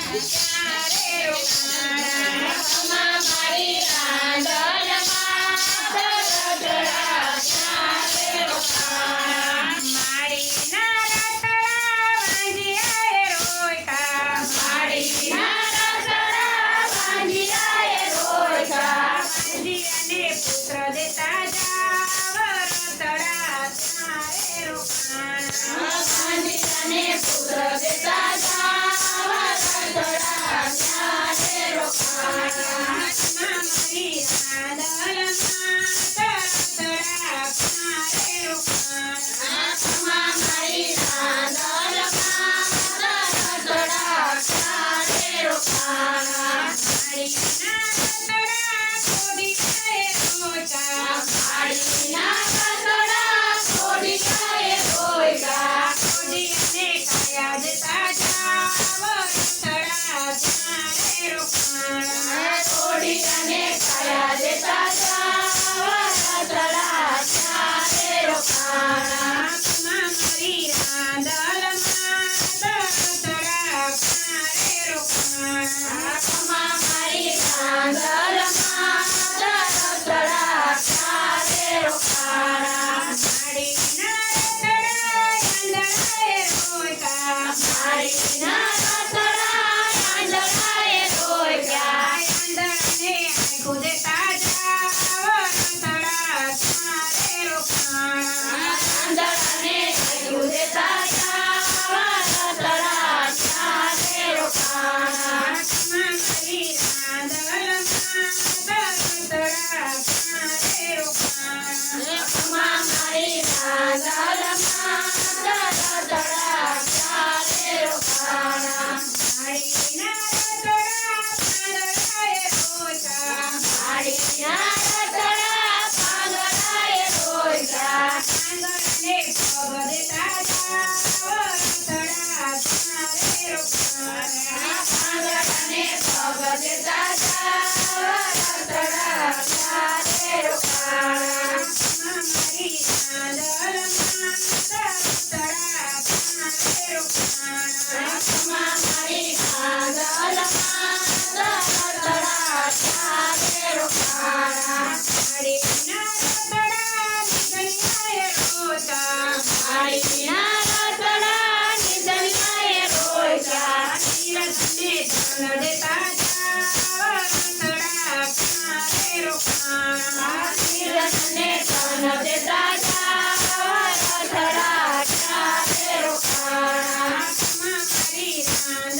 ક્યારે રોકાણા મારી રાંદલમાં રતડા ક્યારે રોકાણા માળીના રતડા વાંજિયાએ રોયકા માળીના રતડા વાંજિયાએ રોયકા વાંજિયાને પુત્ર દેતા જાવ રતડા ક્યારે રોકાણા વાંજિયાને પુત્ર દેતા જાવ રતડા ક્યારે રોકાણા મારી રાંદલમાં રતડા ક્યારે રોકાણા મારી રાંદલમાં રતડા ક્યારે રોકાણા માળીના રતડા કોડીયાએ રોયકા માળીના રતડા કોડીયાએ રોયકા કોડીયાને કાયા દેતા જાવ રતડા ક્યારે રોકાણા કોડીયાને કાયા દેતા જાવ રતડા ક્યારે રોકાણા મારી રાંદલમાં રતડા ક્યારે રોકાણા મારી રાંદલમાં રતડા ક્યારે રોકાણા માળીના રતડા આંધળાએ રોયકા માળીના રતડા આંધળાએ રોયકા આંધળાને આંખું દેતા જાવ રતડા ક્યારે રોકાણા આંધળાને આંખું દેતા જાવ રતડા ક્યારે રોકાણા મારી રાંદલમાં રતડા ક્યારે રોકાણા મારી રાંદલમાં રતડા ક્યારે રોકાણા માળીના રતડા પાંદડાએ રોયકા માળીના રતડા પાંદડાએ રોયકા પાંદડાને પગ દેતા જાવ રતડા ક્યારે રોકાણા પાંદડાને પગ દેતા જાવ રતડા ક્યારે રોકાણા મારી રાંદલમાં રતડા ક્યારે રોકાણા મારી રાંદલમાં રતડા ક્યારે રોકાણા માળીના રતડા નિધનિયાએ રોયકા માળીના રતડા નિધનિયાએ રોયકા નીરજને ધન દેતા જાવ રતડા ક્યારે રોકાણા નીરજને ધન દેતા જાવ રતડા ક્યારે રોકાણા મારી રાંદલમાં